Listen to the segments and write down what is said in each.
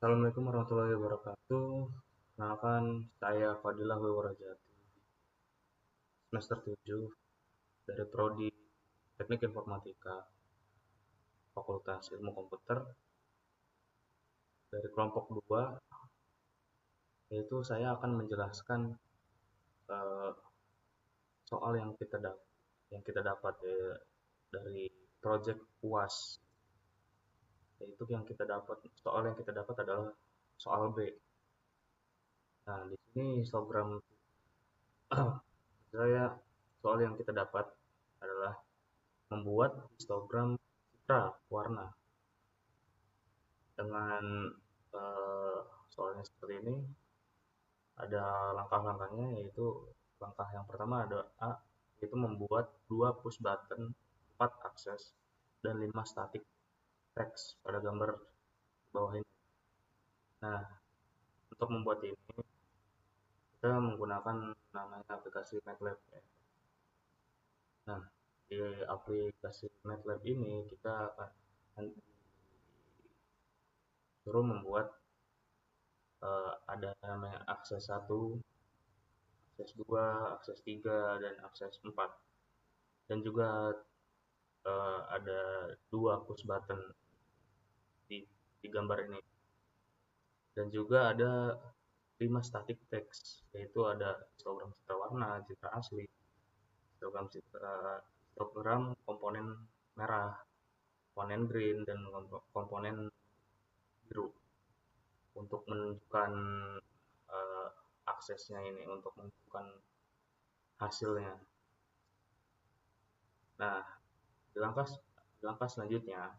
Assalamualaikum warahmatullahi wabarakatuh. Kenalkan, saya Fadilah Wiwarajati, semester 7 dari Prodi Teknik Informatika, Fakultas Ilmu Komputer, dari kelompok 2, yaitu saya akan menjelaskan eh, soal yang kita dapat dari project UAS, yaitu yang kita dapat adalah soal B. Nah, di sini histogram saya soal yang kita dapat adalah membuat histogram citra warna dengan eh, soalnya seperti ini. Ada langkah-langkahnya, yaitu langkah yang pertama ada A, yaitu membuat 2 push button, 4 akses, dan 5 static text pada gambar bawah ini. Nah, untuk membuat ini kita menggunakan namanya aplikasi MATLAB ya. Nah, di aplikasi MATLAB ini kita akan suruh membuat ada namanya akses 1, akses 2, akses 3, dan akses 4. Dan juga ada 2 push button di gambar ini. Dan juga ada 5 static text, yaitu ada histogram citra warna, citra asli, histogram komponen merah, komponen green, dan komponen biru untuk menunjukkan uh, aksesnya ini, untuk menunjukkan hasilnya. Nah, di langkah selanjutnya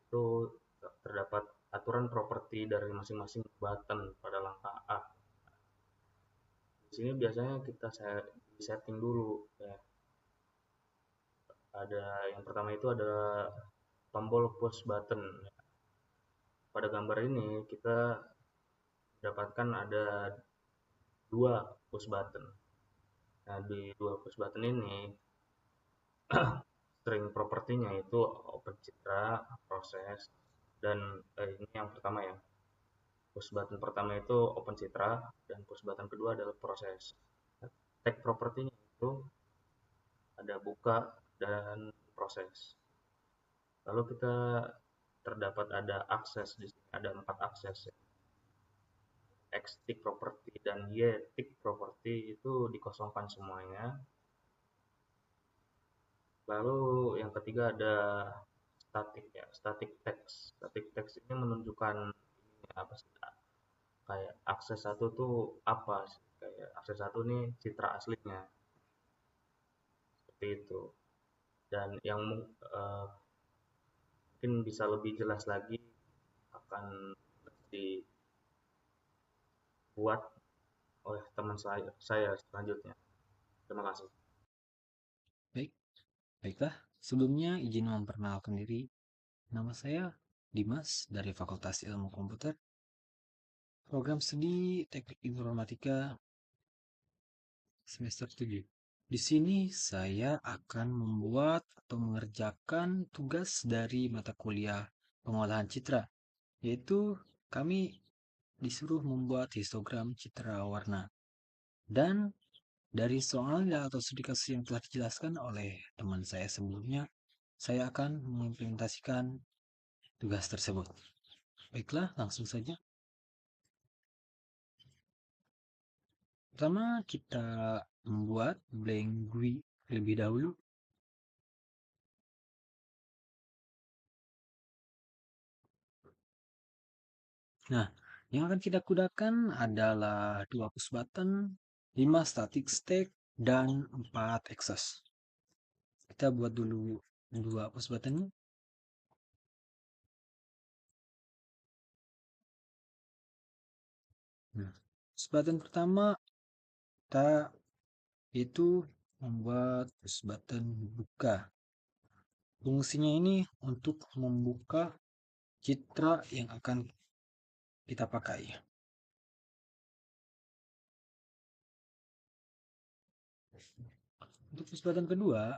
itu terdapat aturan properti dari masing-masing button pada langkah A. Di sini biasanya kita setting dulu ya. Ada yang pertama itu ada tombol push button. Pada gambar ini kita dapatkan ada 2 push button. Nah, di 2 push button ini string propertinya itu open citra, proses, dan ini yang pertama ya. Push button pertama itu open citra, dan push button kedua adalah proses. Tag propertinya itu ada buka dan proses. Lalu kita terdapat ada akses di sini, ada 4 akses ya. X tick property dan Y tick property itu dikosongkan semuanya. Lalu yang ketiga ada static ya, static text. Static text ini menunjukkan ini apa sih? Kayak akses satu tuh apa sih? Kayak akses satu nih citra aslinya seperti itu. Dan yang mungkin bisa lebih jelas lagi akan dibuat oleh teman saya selanjutnya. Terima kasih. Baik, baiklah. Sebelumnya izin memperkenalkan diri. Nama saya Dimas dari Fakultas Ilmu Komputer, Program Studi Teknik Informatika semester 7. Di sini saya akan membuat atau mengerjakan tugas dari mata kuliah pengolahan citra, yaitu kami disuruh membuat histogram citra warna. Dan dari soal atau studi kasus yang telah dijelaskan oleh teman saya sebelumnya, saya akan mengimplementasikan tugas tersebut. Baiklah, langsung saja. Pertama, kita membuat blank GUI terlebih dahulu. Nah, yang akan kita gunakan adalah 2 push button, 5 static stack, dan 4 access. Kita buat dulu 2 push buttonnya. Nah, push button pertama kita itu membuat push button buka. Fungsinya ini untuk membuka citra yang akan kita pakai. Untuk push button kedua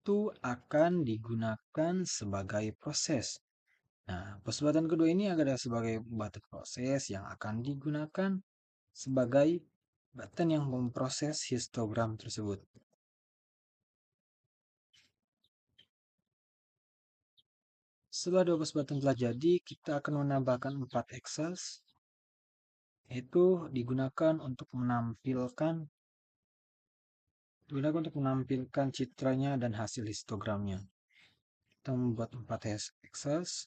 itu akan digunakan sebagai proses. Nah, pusbatan kedua ini adalah sebagai button proses yang akan digunakan sebagai button yang memproses histogram tersebut. Setelah 12 button telah jadi, kita akan menambahkan 4 access, itu digunakan untuk menampilkan citranya dan hasil histogramnya. Kita membuat 4 access.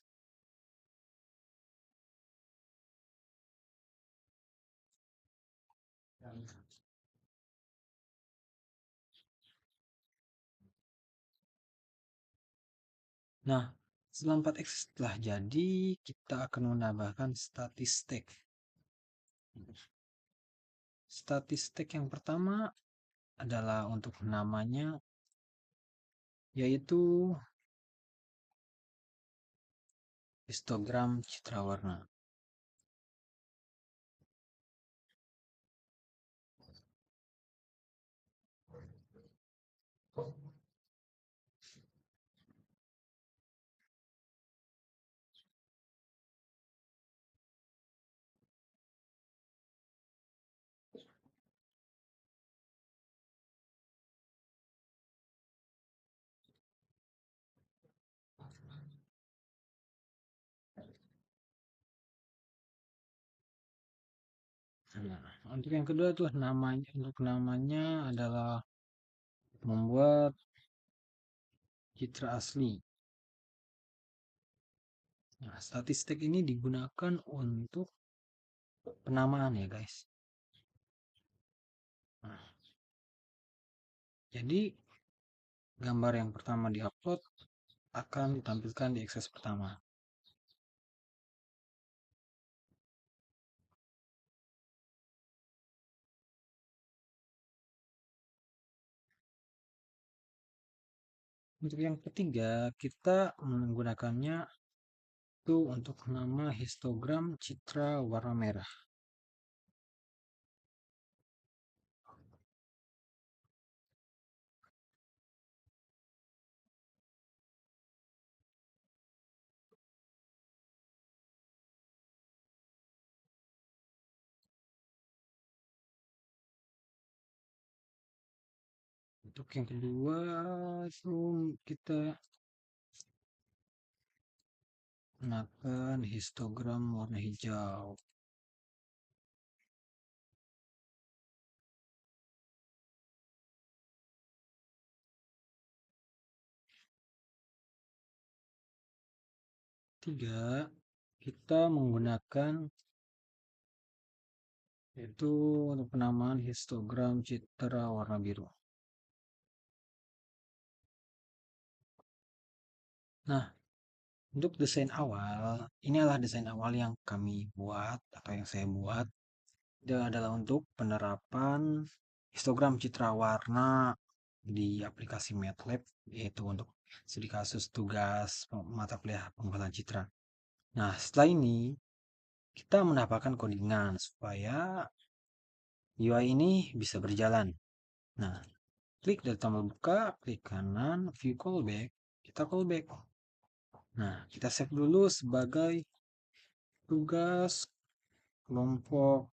Nah, setelah 4 access telah jadi, kita akan menambahkan statistik. Statistik yang pertama adalah untuk namanya, yaitu histogram citra warna. Nah, untuk yang kedua tuh namanya adalah membuat citra asli. Nah, statistik ini digunakan untuk penamaan ya guys. Nah, jadi gambar yang pertama diupload akan ditampilkan di akses pertama. Untuk yang ketiga, kita menggunakannya itu untuk nama histogram citra warna merah. Untuk yang kedua itu kita gunakan histogram warna hijau. Tiga, kita menggunakan itu untuk penamaan histogram citra warna biru. Nah, untuk desain awal, ini adalah desain awal yang kami buat atau yang saya buat. Itu adalah untuk penerapan histogram citra warna di aplikasi MATLAB, yaitu untuk studi kasus tugas mata kuliah pengembangan citra. Nah, setelah ini kita mendapatkan codingan supaya UI ini bisa berjalan. Nah, klik dari tombol buka, klik kanan, view callback, kita callback. Nah, kita save dulu sebagai tugas kelompok,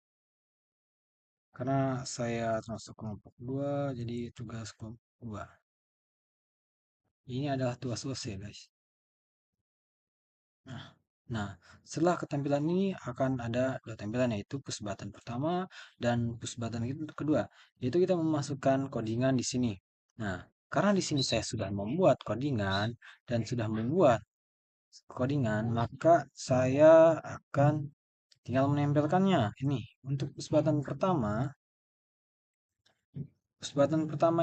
karena saya termasuk kelompok 2, jadi tugas kelompok 2. Ini adalah tugas selesai, guys. Nah, setelah ketampilan ini akan ada dua tampilan, yaitu push button pertama dan push button kedua, yaitu kita memasukkan codingan di sini. Nah, karena di sini saya sudah membuat codingan dan sudah membuat codingan, maka saya akan tinggal menempelkannya. Ini untuk push button pertama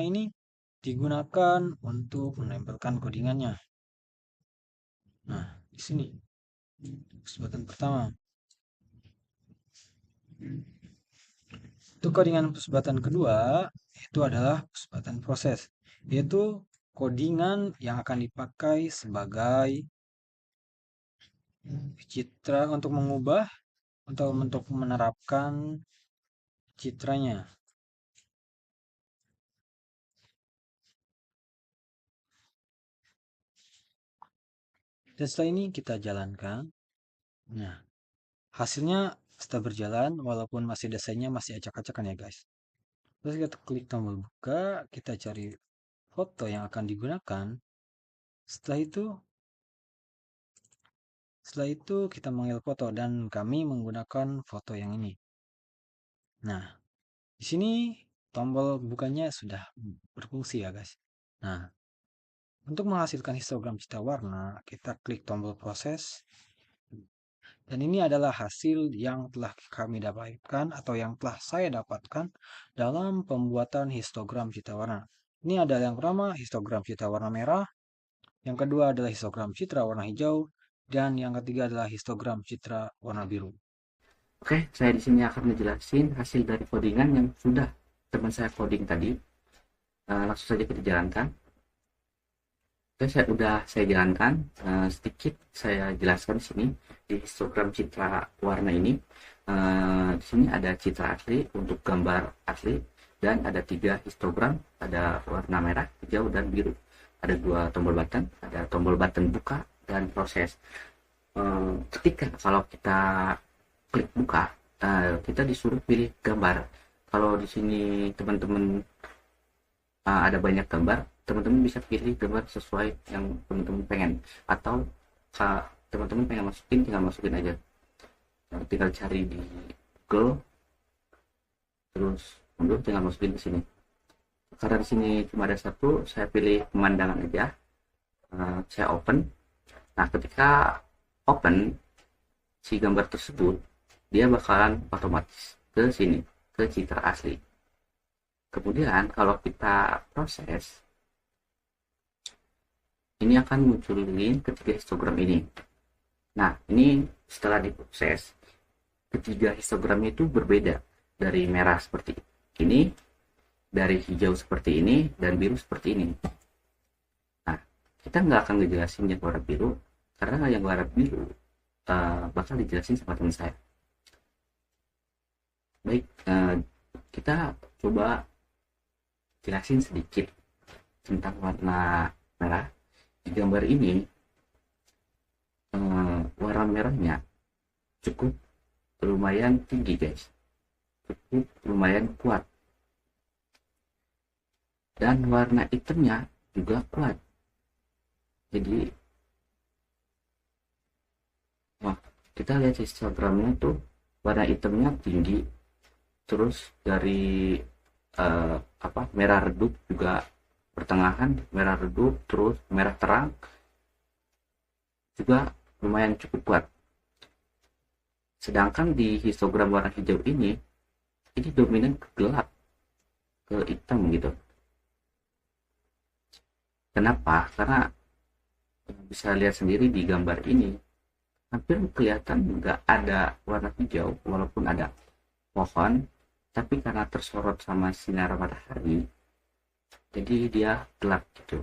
ini digunakan untuk menempelkan codingannya. Nah, di sini push button pertama. Untuk codingan push button kedua itu adalah push button proses, yaitu codingan yang akan dipakai sebagai citra untuk mengubah untuk menerapkan citranya. Dan setelah ini kita jalankan. Nah, hasilnya setelah berjalan, walaupun masih desainnya masih acak-acakan ya guys. Terus kita klik tombol buka, kita cari foto yang akan digunakan. Setelah itu, setelah itu kita mengambil foto dan kami menggunakan foto yang ini. Nah, di sini tombol bukanya sudah berfungsi ya guys. Nah, untuk menghasilkan histogram citra warna, kita klik tombol proses. Dan ini adalah hasil yang telah kami dapatkan atau yang telah saya dapatkan dalam pembuatan histogram citra warna. Ini adalah yang pertama, histogram citra warna merah. Yang kedua adalah histogram citra warna hijau. Dan yang ketiga adalah histogram citra warna biru. Oke, saya di sini akan menjelaskan hasil dari codingan yang sudah teman saya coding tadi. Langsung saja kita jalankan. Oke, saya jalankan. Sedikit saya jelaskan di sini di histogram citra warna ini. Di sini ada citra asli untuk gambar asli dan ada 3 histogram, ada warna merah, hijau, dan biru. Ada 2 tombol button, ada tombol button buka dan proses. Ketika kalau kita klik buka, kita disuruh pilih gambar. Kalau di sini teman-teman ada banyak gambar, teman-teman bisa pilih gambar sesuai yang teman-teman pengen, atau teman-teman pengen masukin, tinggal masukin aja. Tinggal cari di Google, terus tinggal masukin ke sini. Karena di sini cuma ada satu, saya pilih pemandangan aja. Saya open. Nah, ketika open si gambar tersebut, dia bakalan otomatis ke sini, ke citra asli. Kemudian kalau kita proses, ini akan munculin ketiga histogram ini. Nah, ini setelah diproses, ketiga histogramnya itu berbeda. Dari merah seperti ini, dari hijau seperti ini, dan biru seperti ini. Nah, kita nggak akan ngejelasin yang warna biru, karena yang warna biru bakal dijelasin sama teman saya. Baik, kita coba jelasin sedikit tentang warna merah. Di gambar ini, warna merahnya cukup lumayan tinggi guys, cukup lumayan kuat, dan warna hitamnya juga kuat. Jadi kita lihat histogramnya tuh warna hitamnya tinggi, terus dari merah redup juga pertengahan, merah redup, terus merah terang juga lumayan cukup kuat. Sedangkan di histogram warna hijau ini dominan ke gelap, ke hitam gitu. Kenapa? Karena bisa lihat sendiri di gambar ini, hampir kelihatan nggak ada warna hijau, walaupun ada pohon, tapi karena tersorot sama sinar matahari, jadi dia gelap gitu.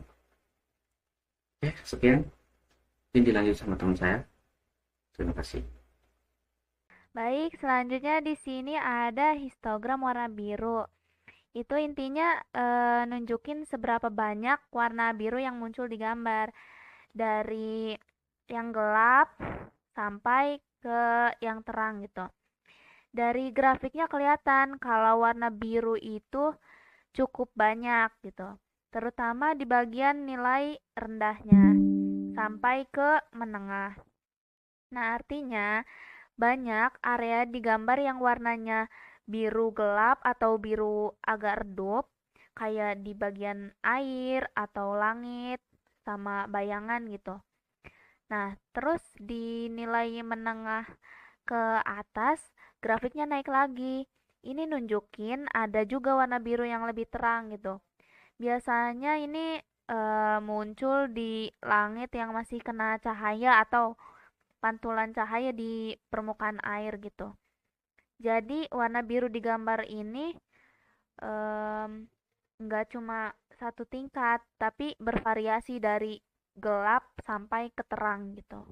Oke, sekian. Ini dilanjut sama teman saya. Terima kasih. Baik, selanjutnya di sini ada histogram warna biru. Itu intinya nunjukin seberapa banyak warna biru yang muncul di gambar. Dari yang gelap sampai ke yang terang gitu. Dari grafiknya kelihatan kalau warna biru itu cukup banyak gitu. Terutama di bagian nilai rendahnya sampai ke menengah. Nah, artinya banyak area di gambar yang warnanya biru gelap atau biru agak redup, kayak di bagian air atau langit sama bayangan gitu. Nah, terus di nilai menengah ke atas, grafiknya naik lagi. Ini nunjukin ada juga warna biru yang lebih terang gitu. Biasanya ini muncul di langit yang masih kena cahaya atau pantulan cahaya di permukaan air gitu. Jadi warna biru di gambar ini em, nggak cuma satu tingkat, tapi bervariasi dari gelap sampai ke terang gitu.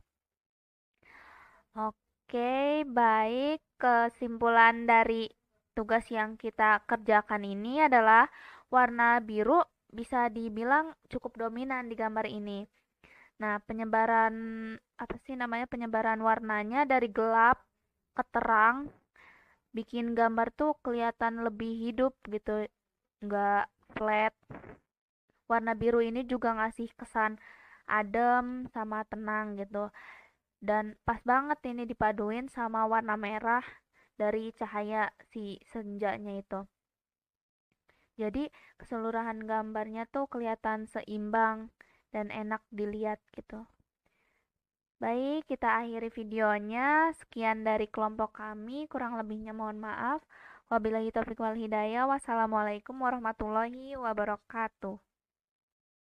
Oke, baik. Kesimpulan dari tugas yang kita kerjakan ini adalah warna biru bisa dibilang cukup dominan di gambar ini. Nah, penyebaran apa sih namanya? Penyebaran warnanya dari gelap ke terang bikin gambar tuh kelihatan lebih hidup gitu, nggak flat. Warna biru ini juga ngasih kesan adem sama tenang gitu. Dan pas banget ini dipaduin sama warna merah dari cahaya si senjanya itu. Jadi keseluruhan gambarnya tuh kelihatan seimbang dan enak dilihat gitu. Baik, kita akhiri videonya. Sekian dari kelompok kami, kurang lebihnya mohon maaf. Wabillahi taufiq wal hidayah. Wassalamualaikum warahmatullahi wabarakatuh.